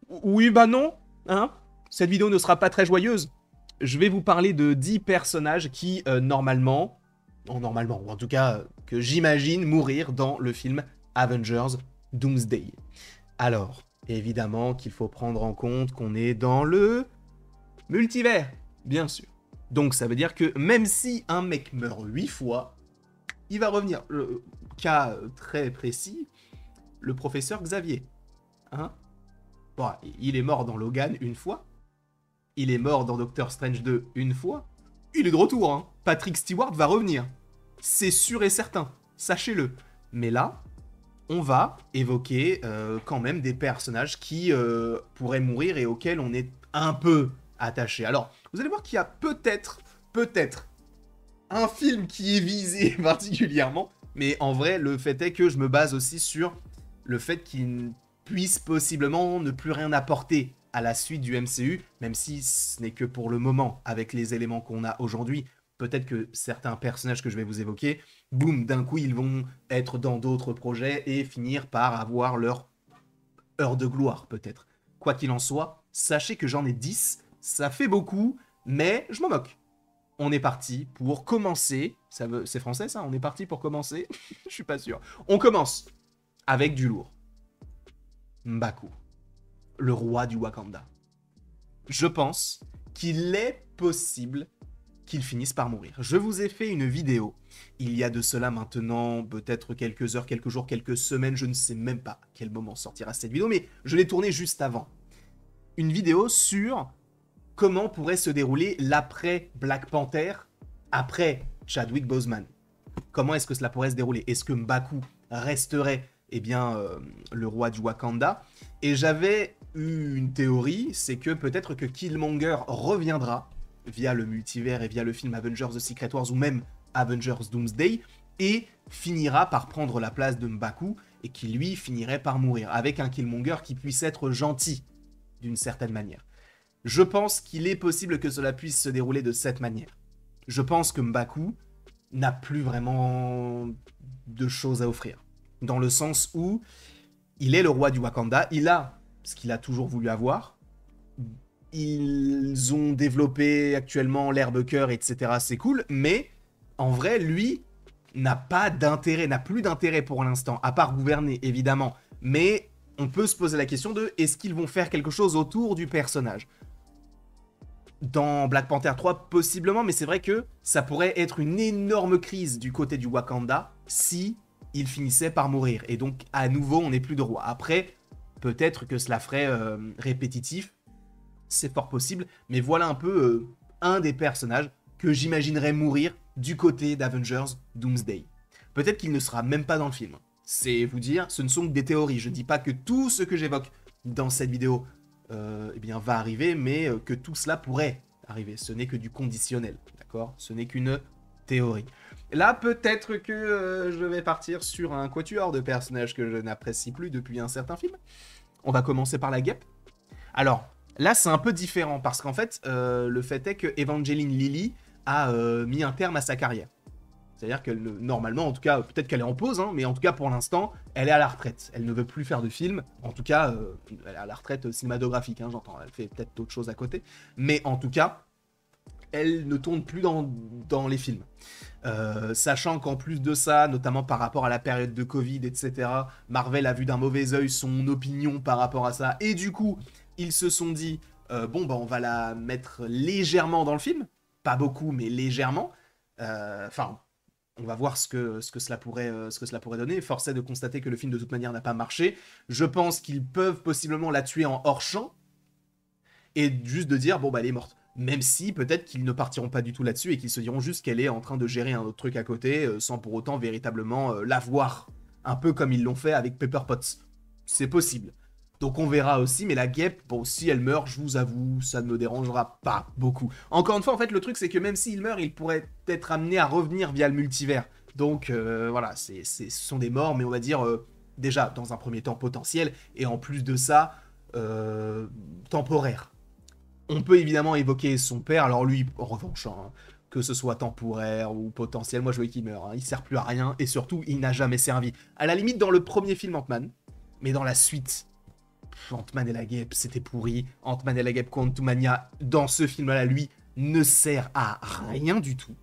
Oui, bah non, hein. Cette vidéo ne sera pas très joyeuse. Je vais vous parler de 10 personnages qui, normalement, ou en tout cas, que j'imagine mourir dans le film Avengers Doomsday. Alors, évidemment qu'il faut prendre en compte qu'on est dans le multivers, bien sûr. Donc ça veut dire que même si un mec meurt 8 fois, il va revenir. Le cas très précis, le professeur Xavier. Hein, bon, il est mort dans Logan une fois. Il est mort dans Doctor Strange 2 une fois. Il est de retour, hein. Patrick Stewart va revenir. C'est sûr et certain, sachez-le. Mais là, on va évoquer quand même des personnages qui pourraient mourir et auxquels on est un peu attaché. Alors, vous allez voir qu'il y a peut-être un film qui est visé particulièrement, mais en vrai, le fait est que je me base aussi sur le fait qu'il puisse possiblement ne plus rien apporter à la suite du MCU, même si ce n'est que pour le moment, avec les éléments qu'on a aujourd'hui. Peut-être que certains personnages que je vais vous évoquer, boum, d'un coup, ils vont être dans d'autres projets et finir par avoir leur heure de gloire, peut-être. Quoi qu'il en soit, sachez que j'en ai 10, ça fait beaucoup, mais je m'en moque. On est parti pour commencer. C'est français ça? On est parti pour commencer. Je suis pas sûr. On commence avec du lourd. M'Baku, le roi du Wakanda. Je pense qu'il est possible qu'il finisse par mourir. Je vous ai fait une vidéo, il y a de cela maintenant peut-être quelques heures, quelques jours, quelques semaines, je ne sais même pas à quel moment sortira cette vidéo, mais je l'ai tournée juste avant. Une vidéo sur comment pourrait se dérouler l'après Black Panther, après Chadwick Boseman. Comment est-ce que cela pourrait se dérouler? Est-ce que M'Baku resterait le roi du Wakanda? Et j'avais eu une théorie, c'est que peut-être que Killmonger reviendra via le multivers et via le film Avengers The Secret Wars ou même Avengers Doomsday et finira par prendre la place de M'Baku et qui lui finirait par mourir avec un Killmonger qui puisse être gentil d'une certaine manière. Je pense qu'il est possible que cela puisse se dérouler de cette manière. Je pense que M'Baku n'a plus vraiment de choses à offrir. Dans le sens où il est le roi du Wakanda, il a ce qu'il a toujours voulu avoir. Ils ont développé actuellement l'herbe cœur, etc. C'est cool, mais en vrai, lui n'a plus d'intérêt pour l'instant, à part gouverner, évidemment. Mais on peut se poser la question de est-ce qu'ils vont faire quelque chose autour du personnage? Dans Black Panther 3, possiblement, mais c'est vrai que ça pourrait être une énorme crise du côté du Wakanda si il finissait par mourir. Et donc, à nouveau, on n'est plus de roi. Après, peut-être que cela ferait répétitif, c'est fort possible, mais voilà un peu un des personnages que j'imaginerais mourir du côté d'Avengers Doomsday. Peut-être qu'il ne sera même pas dans le film. C'est vous dire, ce ne sont que des théories. Je ne dis pas que tout ce que j'évoque dans cette vidéo va arriver, mais que tout cela pourrait arriver. Ce n'est que du conditionnel, d'accord? Ce n'est qu'une théorie. Là, peut-être que je vais partir sur un quatuor de personnages que je n'apprécie plus depuis un certain film. On va commencer par la guêpe. Alors, là, c'est un peu différent, parce qu'en fait, le fait est que Evangeline Lilly a mis un terme à sa carrière. C'est-à-dire que normalement, en tout cas, peut-être qu'elle est en pause, hein, mais en tout cas, pour l'instant, elle est à la retraite. Elle ne veut plus faire de films. En tout cas, elle est à la retraite cinématographique, hein, j'entends. Elle fait peut-être d'autres choses à côté. Mais en tout cas, elle ne tourne plus dans les films. Sachant qu'en plus de ça, notamment par rapport à la période de Covid, etc., Marvel a vu d'un mauvais œil son opinion par rapport à ça. Et du coup, ils se sont dit, on va la mettre légèrement dans le film. Pas beaucoup, mais légèrement. On va voir ce que cela pourrait donner. Force est de constater que le film de toute manière n'a pas marché. Je pense qu'ils peuvent possiblement la tuer en hors-champ et juste de dire elle est morte. Même si peut-être qu'ils ne partiront pas du tout là-dessus et qu'ils se diront juste qu'elle est en train de gérer un autre truc à côté sans pour autant véritablement la voir. Un peu comme ils l'ont fait avec Pepper Potts. C'est possible. Donc on verra aussi, mais la guêpe, si elle meurt, je vous avoue, ça ne me dérangera pas beaucoup. Encore une fois, en fait, le truc, c'est que même s'il meurt, il pourrait être amené à revenir via le multivers. Donc voilà, ce sont des morts, mais on va dire, déjà, dans un premier temps, potentiel, et en plus de ça, temporaire. On peut évidemment évoquer son père, alors lui, en revanche, hein, que ce soit temporaire ou potentiel, moi je veux qu'il meure, hein, il sert plus à rien, et surtout, il n'a jamais servi. À la limite, dans le premier film Ant-Man, mais dans la suite... Ant-Man et la guêpe, c'était pourri. Ant-Man et la guêpe Quantumania, dans ce film-là, lui, ne sert à rien du tout.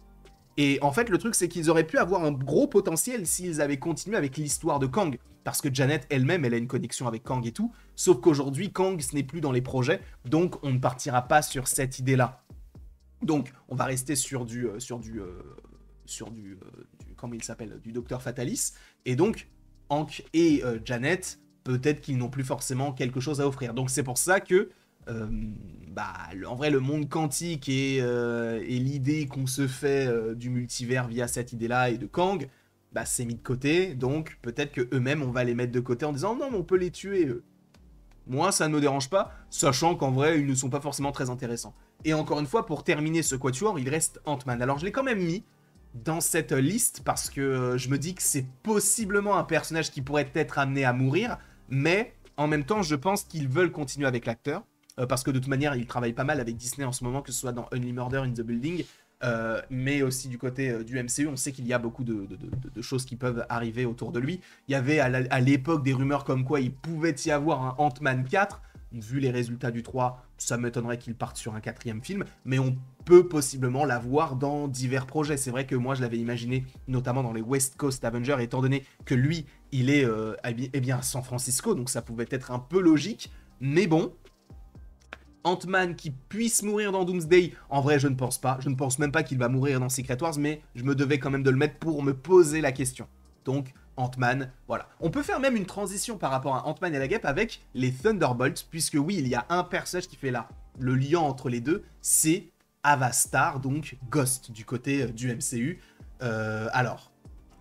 Et en fait, le truc, c'est qu'ils auraient pu avoir un gros potentiel s'ils avaient continué avec l'histoire de Kang. Parce que Janet elle-même, elle a une connexion avec Kang et tout. Sauf qu'aujourd'hui, Kang, ce n'est plus dans les projets. Donc, on ne partira pas sur cette idée-là. Donc, on va rester sur du comment il s'appelle, du Docteur Fatalis. Et donc, Hank et Janet, peut-être qu'ils n'ont plus forcément quelque chose à offrir. Donc, c'est pour ça que en vrai, le monde quantique et l'idée qu'on se fait du multivers via cette idée-là et de Kang, c'est mis de côté. Donc, peut-être que eux-mêmes, on va les mettre de côté en disant non, mais on peut les tuer. Moi, ça ne me dérange pas, sachant qu'en vrai, ils ne sont pas forcément très intéressants. Et encore une fois, pour terminer ce quatuor, il reste Ant-Man. Alors, je l'ai quand même mis dans cette liste parce que je me dis que c'est possiblement un personnage qui pourrait être amené à mourir, mais en même temps, je pense qu'ils veulent continuer avec l'acteur. Parce que de toute manière, il travaille pas mal avec Disney en ce moment, que ce soit dans Only Murder in the Building, mais aussi du côté du MCU, on sait qu'il y a beaucoup de choses qui peuvent arriver autour de lui. Il y avait à l'époque des rumeurs comme quoi il pouvait y avoir un Ant-Man 4. Vu les résultats du 3, ça m'étonnerait qu'il parte sur un 4e film, mais on peut possiblement l'avoir dans divers projets. C'est vrai que moi, je l'avais imaginé, notamment dans les West Coast Avengers, étant donné que lui, il est à San Francisco, donc ça pouvait être un peu logique, mais bon... Ant-Man qui puisse mourir dans Doomsday, en vrai je ne pense pas, je ne pense même pas qu'il va mourir dans Secret Wars, mais je me devais quand même de le mettre pour me poser la question. Donc Ant-Man, voilà. On peut faire même une transition par rapport à Ant-Man et la guêpe avec les Thunderbolts, puisque oui, il y a un personnage qui fait là le lien entre les deux, c'est Avastar, donc Ghost du côté du MCU. Alors,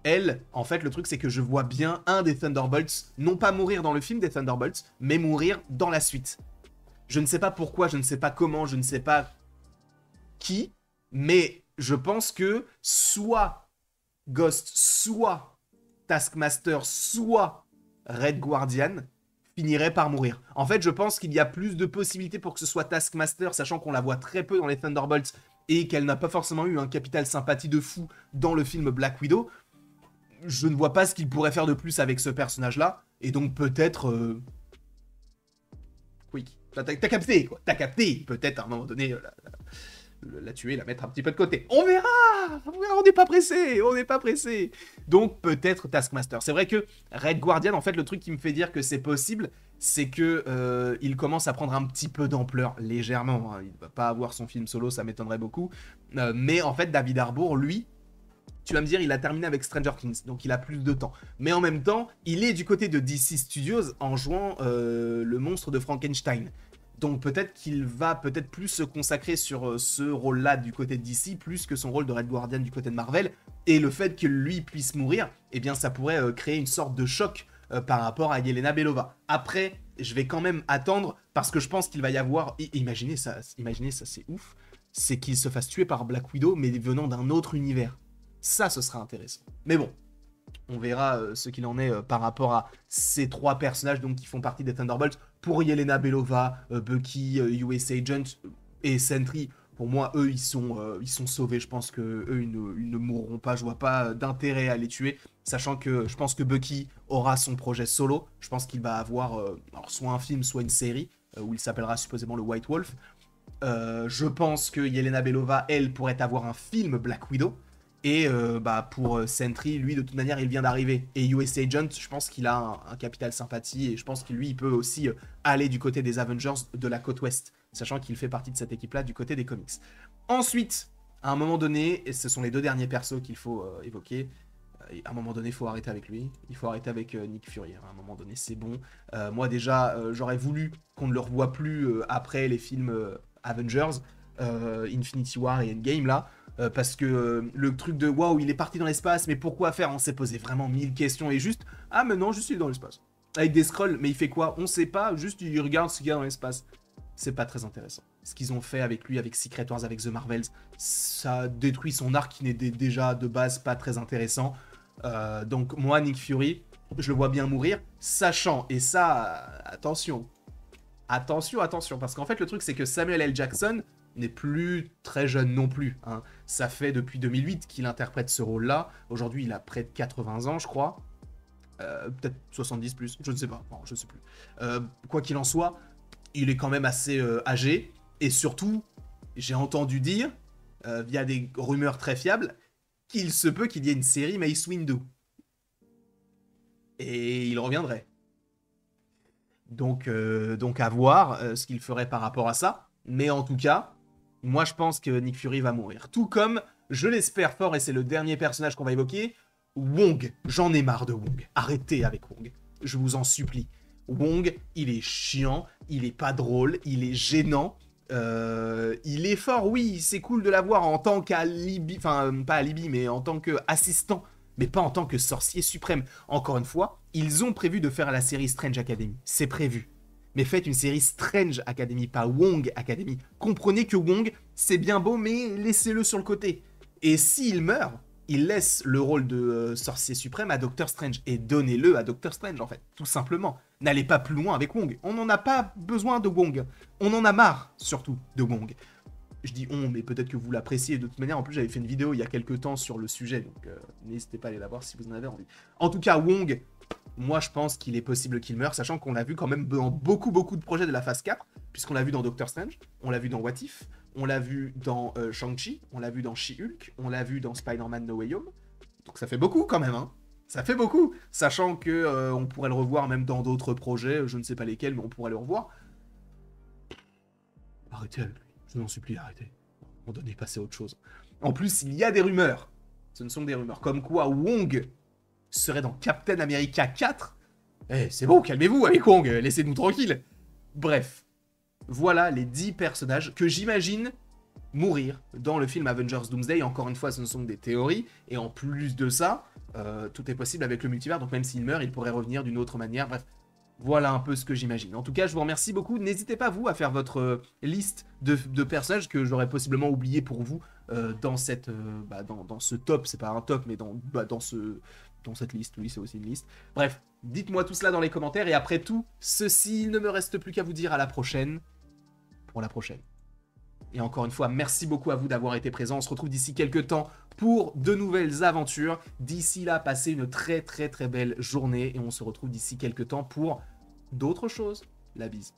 elle, en fait, le truc c'est que je vois bien un des Thunderbolts, non pas mourir dans le film des Thunderbolts, mais mourir dans la suite. Je ne sais pas pourquoi, je ne sais pas comment, je ne sais pas qui, mais je pense que soit Ghost, soit Taskmaster, soit Red Guardian finirait par mourir. En fait, je pense qu'il y a plus de possibilités pour que ce soit Taskmaster, sachant qu'on la voit très peu dans les Thunderbolts et qu'elle n'a pas forcément eu un capital sympathie de fou dans le film Black Widow. Je ne vois pas ce qu'il pourrait faire de plus avec ce personnage-là, et donc peut-être... Quick. T'as capté, quoi. T'as capté. Peut-être à un moment donné, la tuer, la mettre un petit peu de côté. On verra. On n'est pas pressé. On n'est pas pressé. Donc, peut-être Taskmaster. C'est vrai que Red Guardian, en fait, le truc qui me fait dire que c'est possible, c'est que il commence à prendre un petit peu d'ampleur, légèrement. Hein. Il ne va pas avoir son film solo, ça m'étonnerait beaucoup. Mais en fait, David Harbour, lui, tu vas me dire, il a terminé avec Stranger Things, donc il a plus de temps. Mais en même temps, il est du côté de DC Studios en jouant le monstre de Frankenstein. Donc peut-être qu'il va peut-être plus se consacrer sur ce rôle-là du côté de DC, plus que son rôle de Red Guardian du côté de Marvel. Et le fait que lui puisse mourir, eh bien ça pourrait créer une sorte de choc par rapport à Yelena Belova. Après, je vais quand même attendre, parce que je pense qu'il va y avoir... Imaginez ça c'est ouf. C'est qu'il se fasse tuer par Black Widow, mais venant d'un autre univers. Ça, ce sera intéressant. Mais bon, on verra ce qu'il en est par rapport à ces 3 personnages donc, qui font partie des Thunderbolts. Pour Yelena Belova, Bucky, US Agent et Sentry, pour moi, eux, ils sont sauvés. Je pense qu'eux, ils ne mourront pas. Je vois pas d'intérêt à les tuer. Sachant que je pense que Bucky aura son projet solo. Je pense qu'il va avoir alors, soit un film, soit une série, où il s'appellera supposément le White Wolf. Je pense que Yelena Belova, elle, pourrait avoir un film Black Widow. Et pour Sentry, lui, de toute manière, il vient d'arriver. Et US Agent, je pense qu'il a un capital sympathie. Et je pense que lui, il peut aussi aller du côté des Avengers de la côte ouest. Sachant qu'il fait partie de cette équipe-là du côté des comics. Ensuite, à un moment donné, et ce sont les 2 derniers persos qu'il faut évoquer. À un moment donné, il faut arrêter avec lui. Il faut arrêter avec Nick Fury. À un moment donné, c'est bon. Moi, déjà, j'aurais voulu qu'on ne le revoie plus après les films Avengers, Infinity War et Endgame, là. Parce que le truc de waouh, il est parti dans l'espace, mais pourquoi faire? On s'est posé vraiment 1000 questions et juste ah, mais non, juste il est dans l'espace. Avec des scrolls, mais il fait quoi? On sait pas, juste il regarde ce qu'il y a dans l'espace. C'est pas très intéressant. Ce qu'ils ont fait avec lui, avec Secret Wars, avec The Marvels, ça détruit son arc qui n'était déjà de base pas très intéressant. Donc moi, Nick Fury, je le vois bien mourir, sachant, et ça, attention, parce qu'en fait le truc c'est que Samuel L. Jackson n'est plus très jeune non plus. Hein. Ça fait depuis 2008 qu'il interprète ce rôle-là. Aujourd'hui, il a près de 80 ans, je crois. Peut-être 70 plus, je ne sais pas, non, je ne sais plus. Quoi qu'il en soit, il est quand même assez âgé. Et surtout, j'ai entendu dire, via des rumeurs très fiables, qu'il se peut qu'il y ait une série Mace Windu. Et il reviendrait. Donc à voir ce qu'il ferait par rapport à ça. Mais en tout cas, moi je pense que Nick Fury va mourir. Tout comme, je l'espère fort, et c'est le dernier personnage qu'on va évoquer, Wong. J'en ai marre de Wong. Arrêtez avec Wong. Je vous en supplie. Wong, il est chiant, il est pas drôle, il est gênant. Il est fort, oui, c'est cool de l'avoir en tant qu'alibi, enfin pas alibi, mais en tant qu'assistant, mais pas en tant que sorcier suprême. Encore une fois, ils ont prévu de faire la série Strange Academy, c'est prévu. Mais faites une série Strange Academy, pas Wong Academy. Comprenez que Wong, c'est bien beau, mais laissez-le sur le côté. Et s'il meurt, il laisse le rôle de sorcier suprême à Doctor Strange. Et donnez-le à Doctor Strange, en fait, tout simplement. N'allez pas plus loin avec Wong. On n'en a pas besoin de Wong. On en a marre, surtout, de Wong. Je dis on, mais peut-être que vous l'appréciez de toute manière. En plus, j'avais fait une vidéo il y a quelques temps sur le sujet, donc n'hésitez pas à aller la voir si vous en avez envie. En tout cas, Wong, moi je pense qu'il est possible qu'il meure, sachant qu'on l'a vu quand même dans beaucoup de projets de la phase 4, puisqu'on l'a vu dans Doctor Strange, on l'a vu dans What If, on l'a vu dans Shang-Chi, on l'a vu dans She-Hulk, on l'a vu dans Spider-Man No Way Home. Donc ça fait beaucoup quand même, hein. Ça fait beaucoup, sachant que on pourrait le revoir même dans d'autres projets, je ne sais pas lesquels, mais on pourrait le revoir. Arrêtez avec lui, je vous en supplie, arrêtez. À un moment donné, passez à autre chose. En plus, il y a des rumeurs, ce ne sont que des rumeurs, comme quoi Wong serait dans Captain America 4. Eh, c'est bon, calmez-vous avec Wong, laissez-nous tranquilles. Bref, voilà les 10 personnages que j'imagine mourir dans le film Avengers Doomsday. Encore une fois, ce ne sont que des théories, et en plus de ça, tout est possible avec le multivers, donc même s'il meurt, il pourrait revenir d'une autre manière. Bref, voilà un peu ce que j'imagine. En tout cas, je vous remercie beaucoup. N'hésitez pas, vous, à faire votre liste de personnages que j'aurais possiblement oublié pour vous dans ce top. C'est pas un top, mais dans cette liste. Oui, c'est aussi une liste. Bref, dites-moi tout cela dans les commentaires. Et après tout ceci, il ne me reste plus qu'à vous dire à la prochaine pour la prochaine. Et encore une fois, merci beaucoup à vous d'avoir été présents. On se retrouve d'ici quelques temps pour de nouvelles aventures. D'ici là, passez une très belle journée. Et on se retrouve d'ici quelques temps pour d'autres choses. La bise.